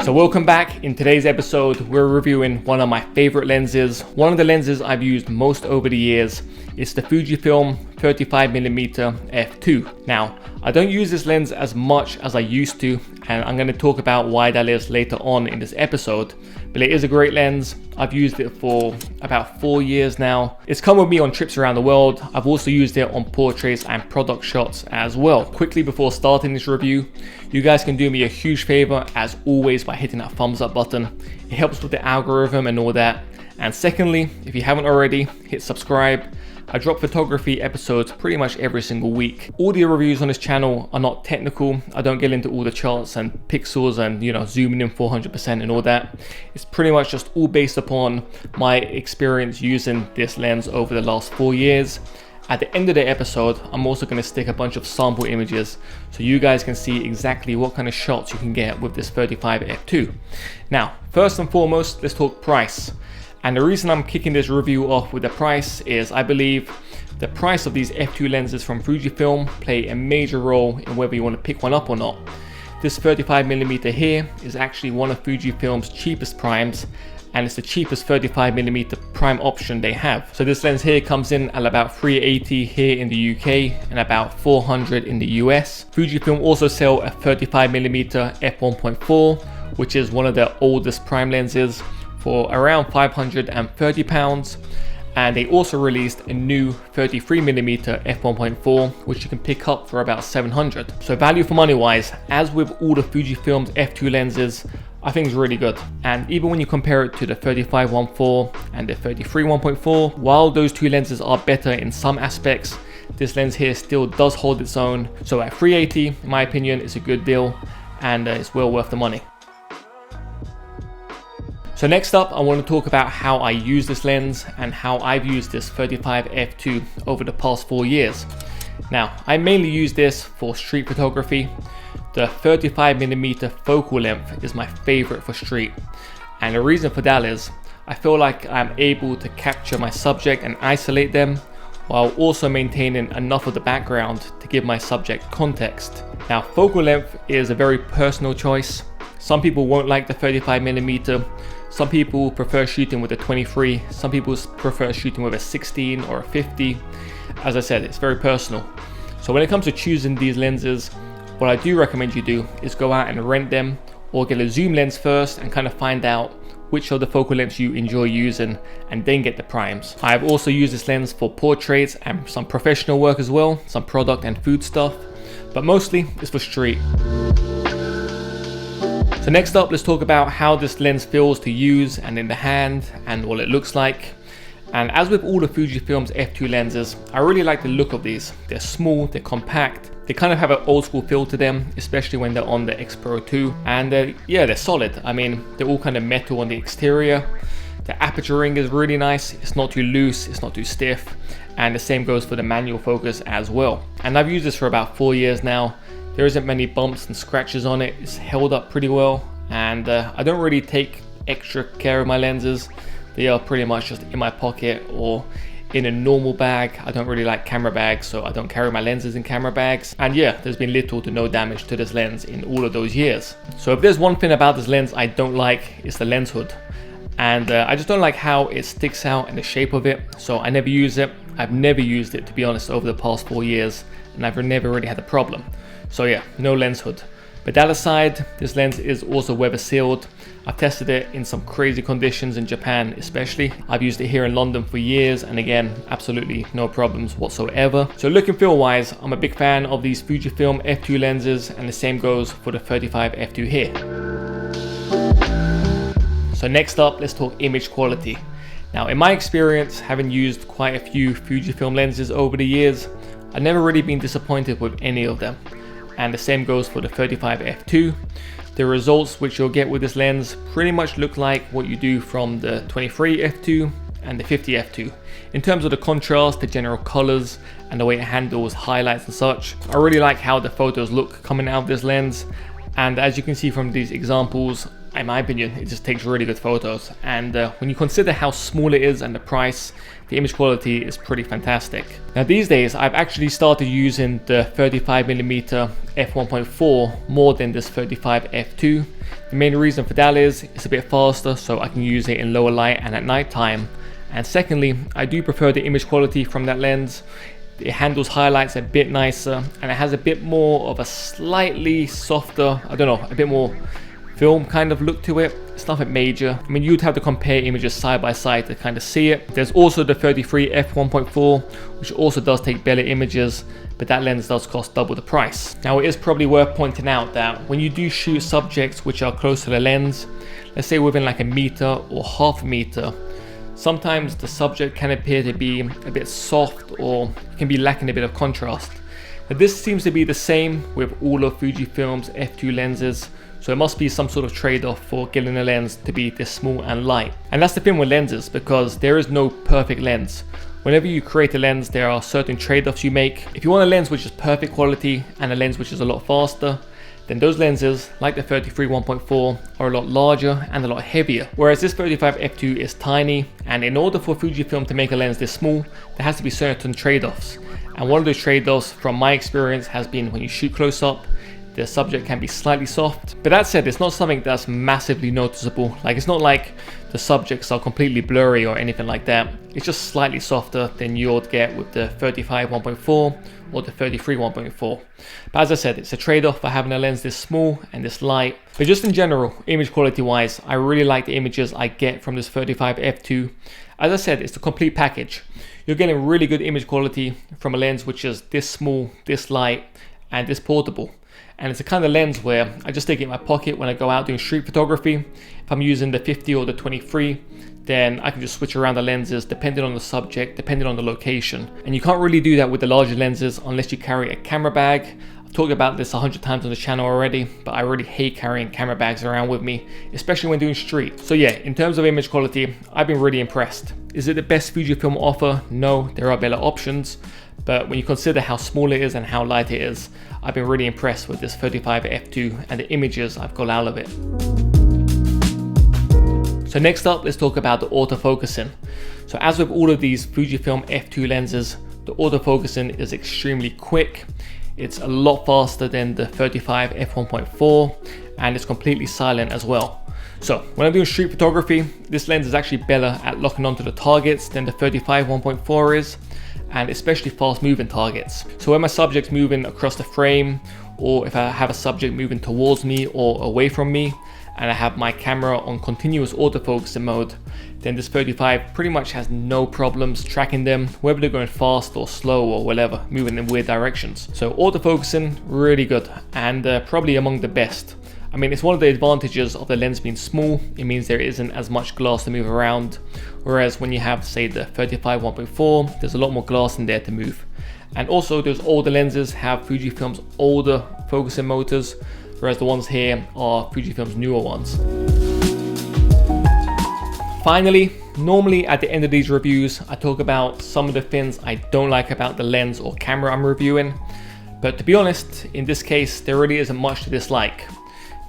So welcome back. In today's episode, we're reviewing one of my favorite lenses. One of the lenses I've used most over the years is the Fujifilm 35mm f2. Now, I don't use this lens as much as I used to, and I'm going to talk about why that is later on in this episode. But it is a great lens. I've used it for about 4 years now. It's come with me on trips around the world. I've also used it on portraits and product shots as well. Quickly before starting this review, you guys can do me a huge favor as always by hitting that thumbs up button. It helps with the algorithm and all that. And secondly, if you haven't already, hit subscribe. I drop photography episodes pretty much every single week. Audio reviews on this channel are not technical. I don't get into all the charts and pixels and zooming in 400% and all that. It's pretty much just all based upon my experience using this lens over the last 4 years. At the end of the episode, I'm also going to stick a bunch of sample images so you guys can see exactly what kind of shots you can get with this 35 f2. Now, first and foremost, let's talk price. And the reason I'm kicking this review off with the price is I believe the price of these f2 lenses from Fujifilm play a major role in whether you want to pick one up or not. This 35mm here is actually one of Fujifilm's cheapest primes, and it's the cheapest 35mm prime option they have. So this lens here comes in at about $380 here in the UK and about $400 in the US. Fujifilm also sell a 35mm f1.4, which is one of their oldest prime lenses, for around £530, and they also released a new 33mm f1.4 which you can pick up for about $700. So value for money wise, as with all the Fujifilm's f2 lenses, I think it's really good. And even when you compare it to the 35-1.4 and the 33-1.4, while those two lenses are better in some aspects, this lens here still does hold its own. So at $380, in my opinion, it's a good deal and it's well worth the money. So next up, I want to talk about how I use this lens and how I've used this 35 f2 over the past 4 years. Now, I mainly use this for street photography. The 35mm focal length is my favorite for street. And the reason for that is I feel like I'm able to capture my subject and isolate them while also maintaining enough of the background to give my subject context. Now, focal length is a very personal choice. Some people won't like the 35mm. Some people prefer shooting with a 23, some people prefer shooting with a 16 or a 50. As I said, it's very personal. So when it comes to choosing these lenses, what I do recommend you do is go out and rent them or get a zoom lens first and kind of find out which of the focal lengths you enjoy using and then get the primes. I've also used this lens for portraits and some professional work as well, some product and food stuff, but mostly it's for street. So next up, let's talk about how this lens feels to use and in the hand and what it looks like. And as with all the Fujifilm's f2 lenses, I really like the look of these. They're small, they're compact, they kind of have an old school feel to them, especially when they're on the Xpro2. And they're solid. I mean, they're all kind of metal on the exterior. The aperture ring is really nice. It's not too loose, it's not too stiff. And the same goes for the manual focus as well. And I've used this for about 4 years now. There isn't many bumps and scratches on it. It's held up pretty well, and I don't really take extra care of my lenses. They are pretty much just in my pocket or in a normal bag. I don't really like camera bags, so I don't carry my lenses in camera bags. And yeah, there's been little to no damage to this lens in all of those years. So if there's one thing about this lens I don't like, it's the lens hood. And I just don't like how it sticks out and the shape of it, so I never use it. I've never used it, to be honest, over the past 4 years, and I've never really had a problem. So yeah, no lens hood. But that aside, this lens is also weather sealed. I've tested it in some crazy conditions in Japan especially. I've used it here in London for years, and again, absolutely no problems whatsoever. So look and feel wise, I'm a big fan of these Fujifilm f2 lenses, and the same goes for the 35 f2 here. So next up, let's talk image quality. Now, in my experience, having used quite a few Fujifilm lenses over the years, I've never really been disappointed with any of them. And the same goes for the 35 f2. The results which you'll get with this lens pretty much look like what you do from the 23 f2 and the 50 f2. In terms of the contrast, the general colors, and the way it handles highlights and such, I really like how the photos look coming out of this lens. And as you can see from these examples, in my opinion, it just takes really good photos. And when you consider how small it is and the price, the image quality is pretty fantastic. Now these days, I've actually started using the 35mm f1.4 more than this 35 f2. The main reason for that is it's a bit faster, so I can use it in lower light and at night time. And secondly, I do prefer the image quality from that lens. It handles highlights a bit nicer, and it has a bit more of a slightly softer, I don't know, a bit more film kind of look to it. It's nothing major. I mean, you'd have to compare images side by side to kind of see it. There's also the 33 f1.4, which also does take better images, but that lens does cost double the price. Now, it is probably worth pointing out that when you do shoot subjects which are close to the lens, let's say within like a meter or half a meter, sometimes the subject can appear to be a bit soft or can be lacking a bit of contrast. But this seems to be the same with all of Fujifilm's f2 lenses, so it must be some sort of trade-off for getting the lens to be this small and light. And that's the thing with lenses, because there is no perfect lens. Whenever you create a lens, there are certain trade-offs you make. If you want a lens which is perfect quality and a lens which is a lot faster, then those lenses, like the 33 1.4, are a lot larger and a lot heavier. Whereas this 35 f2 is tiny, and in order for Fujifilm to make a lens this small, there has to be certain trade-offs. And one of those trade-offs from my experience has been when you shoot close up, the subject can be slightly soft. But that said, it's not something that's massively noticeable. Like, it's not like the subjects are completely blurry or anything like that. It's just slightly softer than you would get with the 35 1.4 or the 33 1.4. But as I said, it's a trade-off for having a lens this small and this light. But just in general, image quality wise, I really like the images I get from this 35 f2. As I said, it's the complete package. You're getting really good image quality from a lens which is this small, this light, and this portable. And it's a kind of lens where I just take it in my pocket when I go out doing street photography. If I'm using the 50 or the 23, then I can just switch around the lenses depending on the subject, depending on the location. And you can't really do that with the larger lenses unless you carry a camera bag. I've talked about this 100 times on the channel already, but I really hate carrying camera bags around with me, especially when doing street. So yeah, in terms of image quality, I've been really impressed. Is it the best Fujifilm offer? No, there are better options. But when you consider how small it is and how light it is, I've been really impressed with this 35 f2 and the images I've got out of it. So next up, let's talk about the autofocusing. So as with all of these Fujifilm f2 lenses, the autofocusing is extremely quick. It's a lot faster than the 35 f1.4, and it's completely silent as well. So when I'm doing street photography, this lens is actually better at locking onto the targets than the 35 1.4 is, and especially fast moving targets. So when my subject's moving across the frame, or if I have a subject moving towards me or away from me, and I have my camera on continuous autofocusing mode, then this 35 pretty much has no problems tracking them, whether they're going fast or slow or whatever, moving in weird directions. So autofocusing, really good, and probably among the best. I mean, it's one of the advantages of the lens being small. It means there isn't as much glass to move around. Whereas when you have, say, the 35 1.4, there's a lot more glass in there to move. And also, those older lenses have Fujifilm's older focusing motors, whereas the ones here are Fujifilm's newer ones. Finally, normally at the end of these reviews, I talk about some of the things I don't like about the lens or camera I'm reviewing. But to be honest, in this case, there really isn't much to dislike.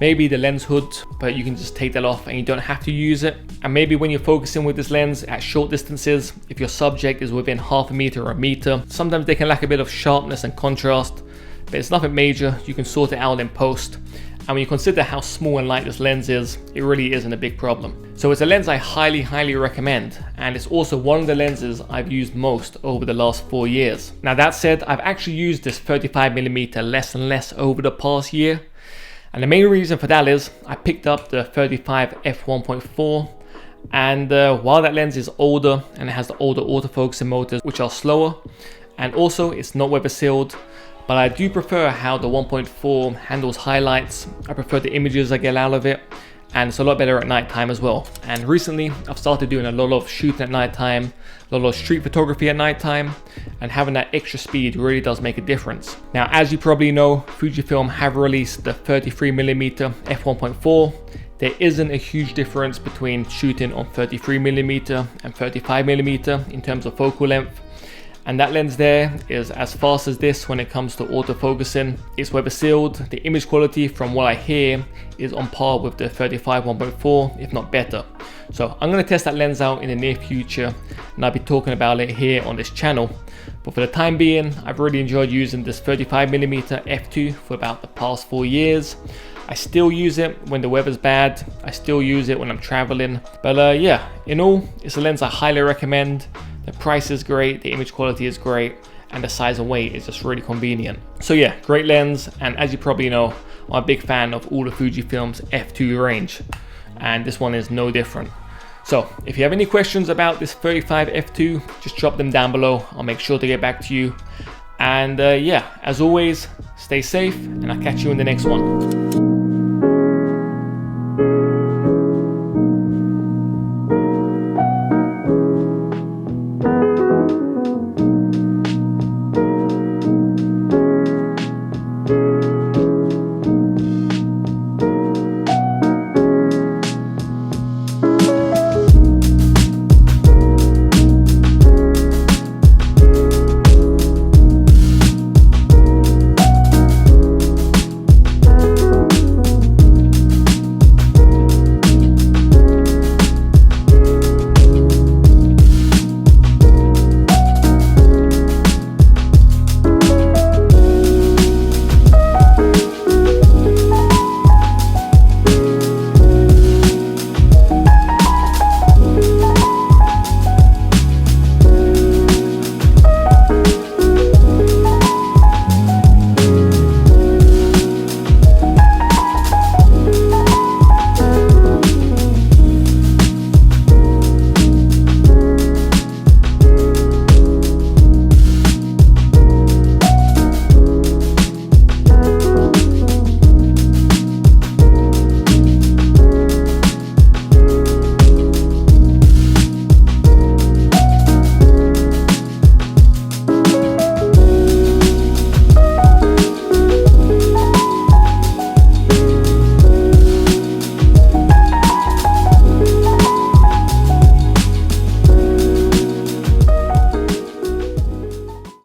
Maybe the lens hood, but you can just take that off and you don't have to use it. And maybe when you're focusing with this lens at short distances, if your subject is within half a meter or a meter, sometimes they can lack a bit of sharpness and contrast, but it's nothing major. You can sort it out in post. And when you consider how small and light this lens is, it really isn't a big problem. So it's a lens I highly recommend, and it's also one of the lenses I've used most over the last 4 years. Now that said, I've actually used this 35mm less and less over the past year. And the main reason for that is I picked up the 35 f1.4, and while that lens is older and it has the older autofocusing motors which are slower, and also it's not weather sealed, but I do prefer how the 1.4 handles highlights. I prefer the images I get out of it, and it's a lot better at night time as well. And recently I've started doing a lot of shooting at night time, a lot of street photography at night time, and having that extra speed really does make a difference. Now, as you probably know, Fujifilm have released the 33mm f1.4. There isn't a huge difference between shooting on 33mm and 35mm in terms of focal length. And that lens there is as fast as this when it comes to autofocusing. It's weather sealed. The image quality, from what I hear, is on par with the 35 1.4, if not better. So I'm going to test that lens out in the near future, and I'll be talking about it here on this channel. But for the time being, I've really enjoyed using this 35mm f2 for about the past 4 years. I still use it when the weather's bad. I still use it when I'm traveling. But yeah, in all, it's a lens I highly recommend. The price is great, the image quality is great, and the size and weight is just really convenient. So yeah, great lens, and as you probably know, I'm a big fan of all the Fujifilm's f2 range, and this one is no different. So if you have any questions about this 35 f2, just drop them down below. I'll make sure to get back to you. And yeah, as always, stay safe, and I'll catch you in the next one.